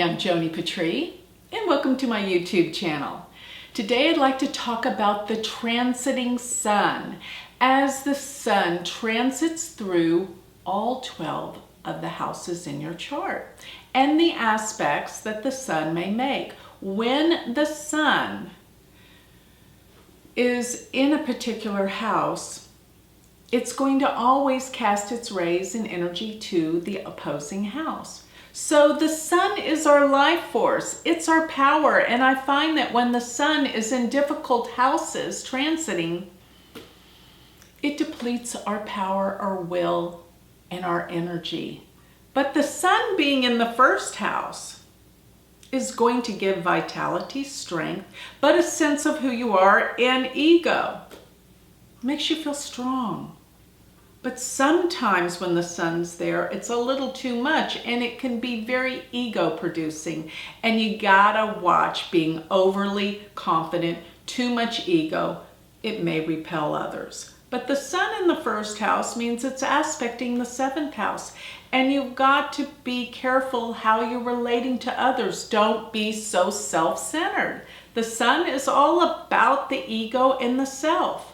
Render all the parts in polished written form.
am Joni Patry, and welcome to my YouTube channel. Today I'd like to talk about the transiting sun as the sun transits through all 12 of the houses in your chart and the aspects that the sun may make. When the sun is in a particular house, it's going to always cast its rays and energy to the opposing house. So the sun is our life force, it's our power, and I find that when the sun is in difficult houses transiting, it depletes our power, our will, and our energy. But the sun being in the first house is going to give vitality, strength, but a sense of who you are and ego. Makes you feel strong. But sometimes when the sun's there, it's a little too much and it can be very ego producing. And you gotta watch being overly confident, too much ego. It may repel others. But the sun in the first house means it's aspecting the seventh house. And you've got to be careful how you're relating to others. Don't be so self-centered. The sun is all about the ego and the self.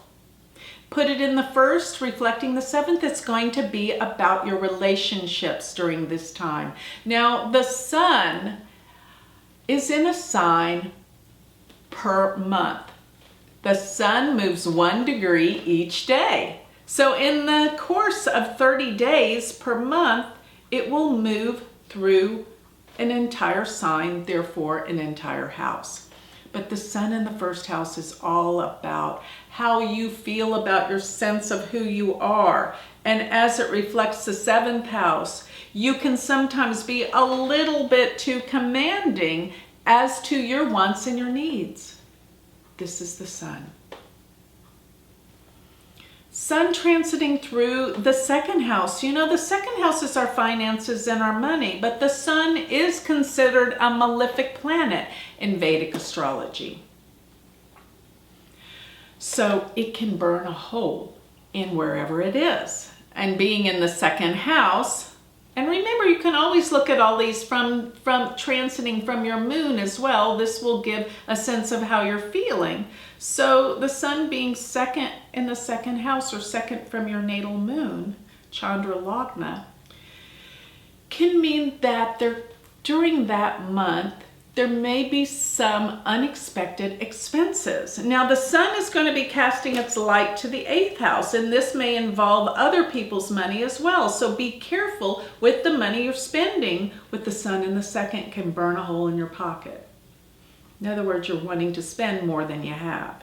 Put it in the first, reflecting the seventh, it's going to be about your relationships during this time. Now, the sun is in a sign per month. The sun moves 1 degree each day. So in the course of 30 days per month, it will move through an entire sign, therefore an entire house. But the sun in the first house is all about how you feel about your sense of who you are. And as it reflects the seventh house, you can sometimes be a little bit too commanding as to your wants and your needs. This is the sun. Sun transiting through the second house. You know, the second house is our finances and our money, but the sun is considered a malefic planet in Vedic astrology. So it can burn a hole in wherever it is. And being in the second house, and remember, you can always look at all these from transiting from your moon as well. This will give a sense of how you're feeling. So the sun being second in the second house or second from your natal moon, Chandra Lagna, can mean that during that month, there may be some unexpected expenses. Now the sun is going to be casting its light to the 8th house, and this may involve other people's money as well. So be careful with the money you're spending. With the sun in the second, can burn a hole in your pocket. In other words, you're wanting to spend more than you have.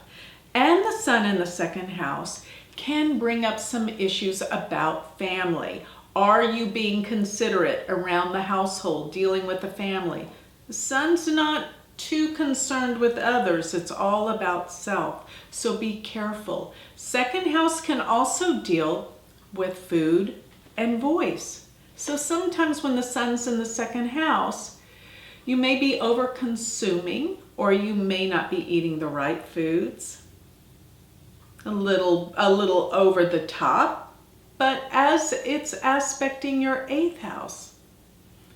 And the sun in the second house can bring up some issues about family. Are you being considerate around the household, dealing with the family? The sun's not too concerned with others. It's all about self. So be careful. Second house can also deal with food and voice. So sometimes when the sun's in the second house, you may be over consuming, or you may not be eating the right foods. A little over the top. But as it's aspecting your 8th house,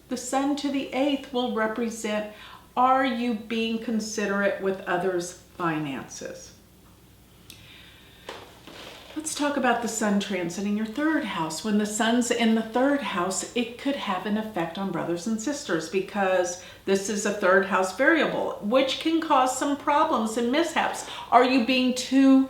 the sun to the 8th will represent, are you being considerate with others' finances? Let's talk about the sun transiting your 3rd house. When the sun's in the 3rd house, it could have an effect on brothers and sisters because this is a 3rd house variable, which can cause some problems and mishaps. Are you being too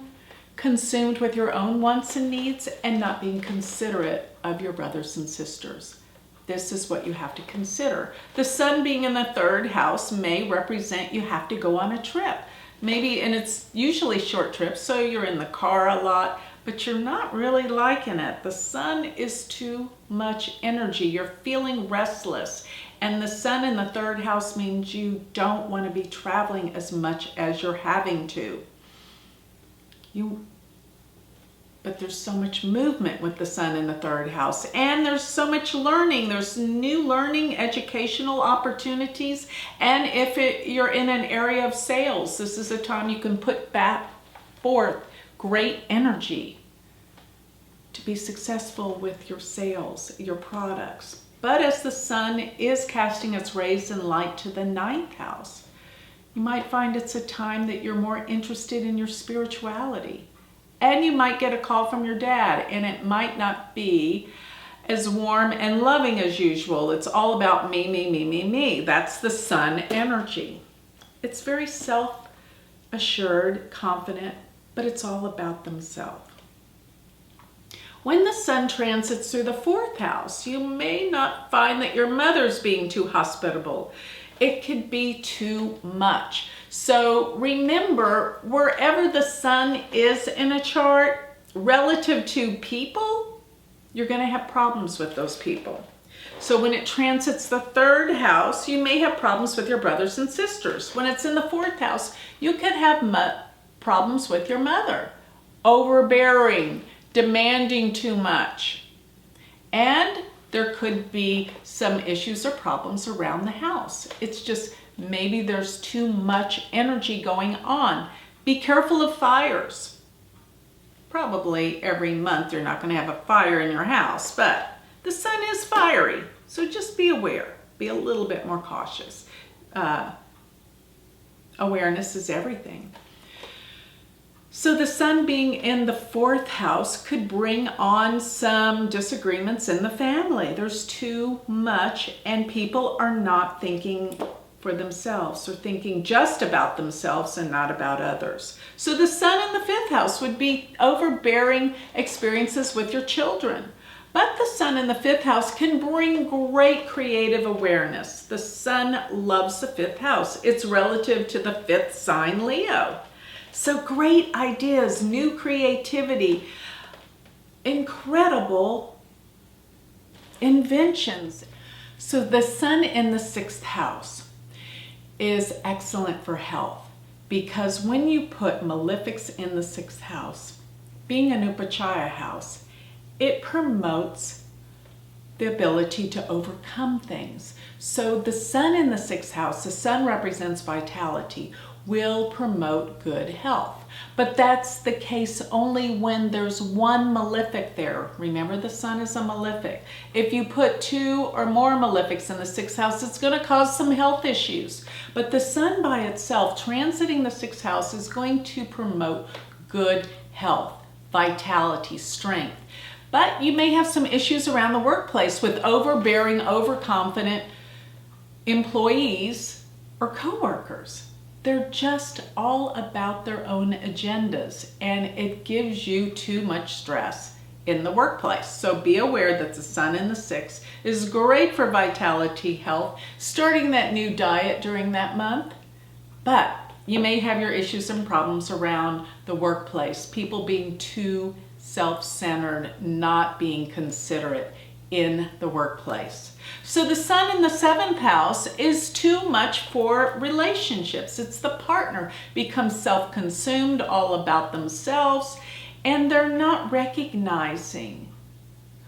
consumed with your own wants and needs and not being considerate of your brothers and sisters? This is what you have to consider. The sun being in the 3rd house may represent you have to go on a trip. Maybe, and it's usually short trips, so you're in the car a lot, but you're not really liking it. The sun is too much energy. You're feeling restless. And the sun in the 3rd house means you don't want to be traveling as much as you're having to. But there's so much movement with the sun in the 3rd house, and there's so much learning. There's new learning, educational opportunities, and if you're in an area of sales, this is a time you can put back forth great energy to be successful with your sales, your products. But as the sun is casting its rays and light to the ninth house, you might find it's a time that you're more interested in your spirituality. And you might get a call from your dad, and it might not be as warm and loving as usual. It's all about me, me, me, me, me. That's the sun energy. It's very self-assured, confident, but it's all about themselves. When the sun transits through the fourth house, you may not find that your mother's being too hospitable. It could be too much. So remember, wherever the sun is in a chart, relative to people, you're going to have problems with those people. So when it transits the third house, you may have problems with your brothers and sisters. When it's in the fourth house, you could have problems with your mother. Overbearing, demanding too much. And there could be some issues or problems around the house. It's just maybe there's too much energy going on. Be careful of fires. Probably every month you're not going to have a fire in your house, but the sun is fiery. So just be aware. Be a little bit more cautious. Awareness is everything. So the sun being in the fourth house could bring on some disagreements in the family. There's too much, and people are not thinking for themselves or thinking just about themselves and not about others. So the sun in the fifth house would be overbearing experiences with your children. But the sun in the fifth house can bring great creative awareness. The sun loves the fifth house. It's relative to the fifth sign, Leo. So great ideas, new creativity, incredible inventions. So the sun in the sixth house is excellent for health, because when you put malefics in the sixth house, being an upachaya house, it promotes the ability to overcome things. So the sun in the sixth house, the sun represents vitality, will promote good health. But that's the case only when there's one malefic there. Remember, the sun is a malefic. If you put two or more malefics in the sixth house, it's going to cause some health issues. But the sun by itself, transiting the sixth house, is going to promote good health, vitality, strength. But you may have some issues around the workplace with overbearing, overconfident employees or coworkers. They're just all about their own agendas, and it gives you too much stress in the workplace. So be aware that the sun in the sixth is great for vitality, health, starting that new diet during that month. But you may have your issues and problems around the workplace, people being too self-centered, not being considerate in the workplace. So the sun in the seventh house is too much for relationships. It's the partner becomes self-consumed, all about themselves, and they're not recognizing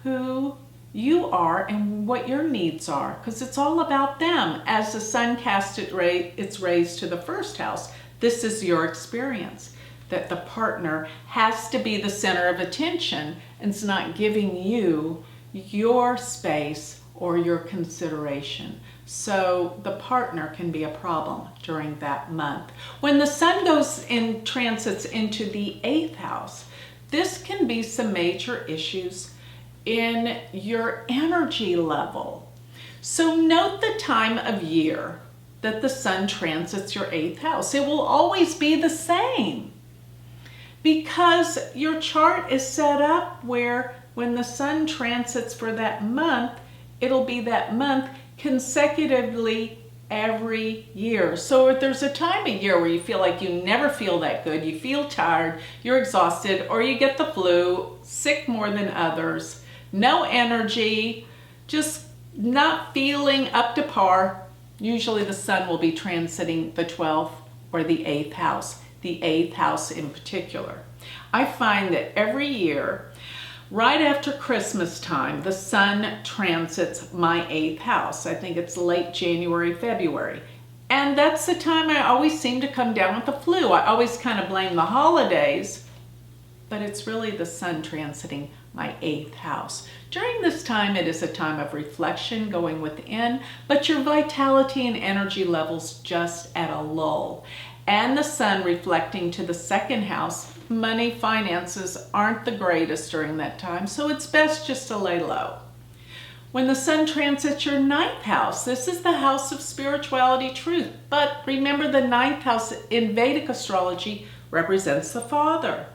who you are and what your needs are, because it's all about them. As the sun casts its rays to the first house, this is your experience, that the partner has to be the center of attention and it's not giving you your space or your consideration. So the partner can be a problem during that month. When the sun goes in transits into the eighth house, this can be some major issues in your energy level. So note the time of year that the sun transits your eighth house. It will always be the same, because your chart is set up where when the sun transits for that month, it'll be that month consecutively every year. So if there's a time of year where you feel like you never feel that good, you feel tired, you're exhausted, or you get the flu, sick more than others, no energy, just not feeling up to par, usually the sun will be transiting the 12th or the 8th house, the 8th house in particular. I find that every year, right after Christmas time, the sun transits my 8th house. I think it's late January, February. And that's the time I always seem to come down with the flu. I always kind of blame the holidays, but it's really the sun transiting my 8th house. During this time, it is a time of reflection, going within, but your vitality and energy levels just at a lull. And the sun reflecting to the 2nd house, money, finances aren't the greatest during that time, so it's best just to lay low. When the sun transits your 9th house, this is the house of spirituality, truth. But remember, the 9th house in Vedic astrology represents the father.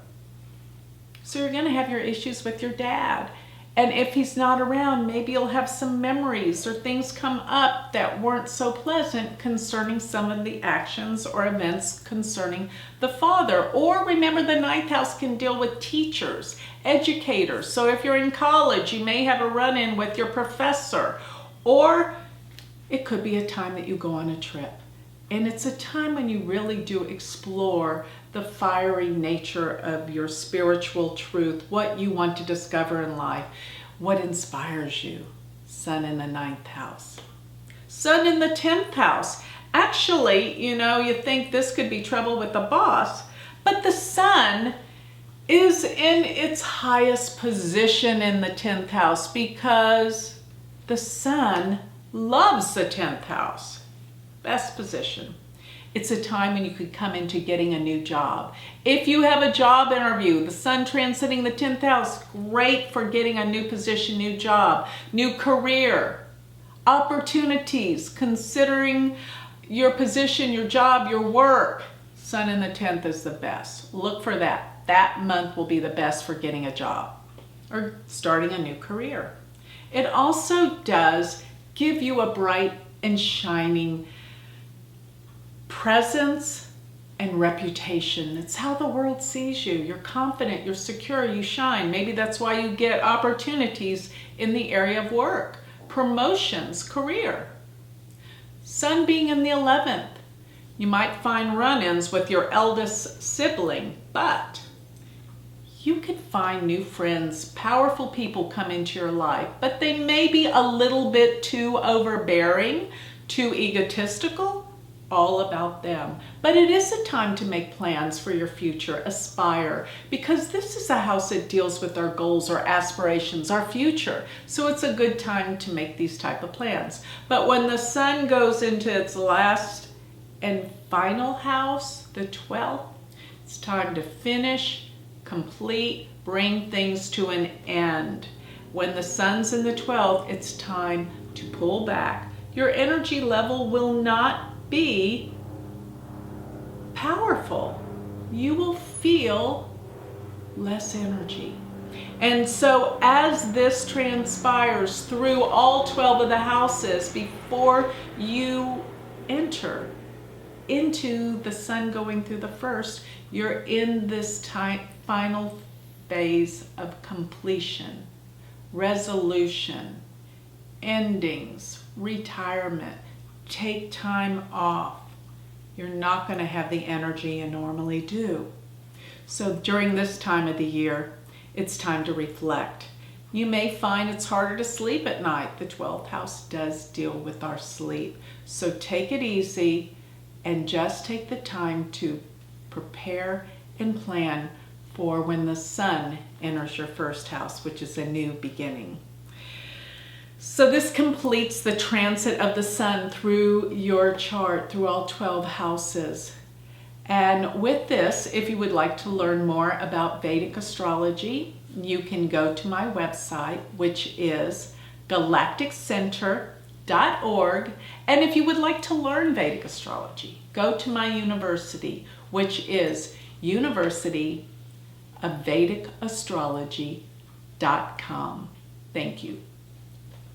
So you're going to have your issues with your dad. And if he's not around, maybe you'll have some memories or things come up that weren't so pleasant concerning some of the actions or events concerning the father. Or remember, the 9th house can deal with teachers, educators. So if you're in college, you may have a run-in with your professor. Or it could be a time that you go on a trip. And it's a time when you really do explore the fiery nature of your spiritual truth, what you want to discover in life, what inspires you. Sun in the 9th house. Sun in the 10th house. Actually, you think this could be trouble with the boss, but the sun is in its highest position in the 10th house because the sun loves the 10th house. Best position. It's a time when you could come into getting a new job. If you have a job interview, the sun transiting the 10th house, great for getting a new position, new job, new career, opportunities, considering your position, your job, your work. Sun in the 10th is the best. Look for that. That month will be the best for getting a job or starting a new career. It also does give you a bright and shining presence and reputation. It's how the world sees you. You're confident, you're secure, you shine. Maybe that's why you get opportunities in the area of work, promotions, career. Sun being in the 11th, you might find run-ins with your eldest sibling, but you could find new friends, powerful people come into your life, but they may be a little bit too overbearing, too egotistical, all about them. But it is a time to make plans for your future, aspire, because this is a house that deals with our goals, our aspirations, our future. So it's a good time to make these type of plans. But when the sun goes into its last and final house, the 12th, it's time to finish, complete, bring things to an end. When the sun's in the 12th, it's time to pull back. Your energy level will not be powerful. You will feel less energy. And so as this transpires through all 12 of the houses, before you enter into the sun going through the first, you're in this final phase of completion, resolution, endings, retirement. Take time off. You're not going to have the energy you normally do. So during this time of the year, it's time to reflect. You may find it's harder to sleep at night. The 12th house does deal with our sleep. So take it easy and just take the time to prepare and plan for when the sun enters your first house, which is a new beginning. So this completes the transit of the sun through your chart, through all 12 houses. And with this, if you would like to learn more about Vedic astrology, you can go to my website, which is galacticcenter.org. And if you would like to learn Vedic astrology, go to my university, which is University of Vedic Astrology.com. Thank you.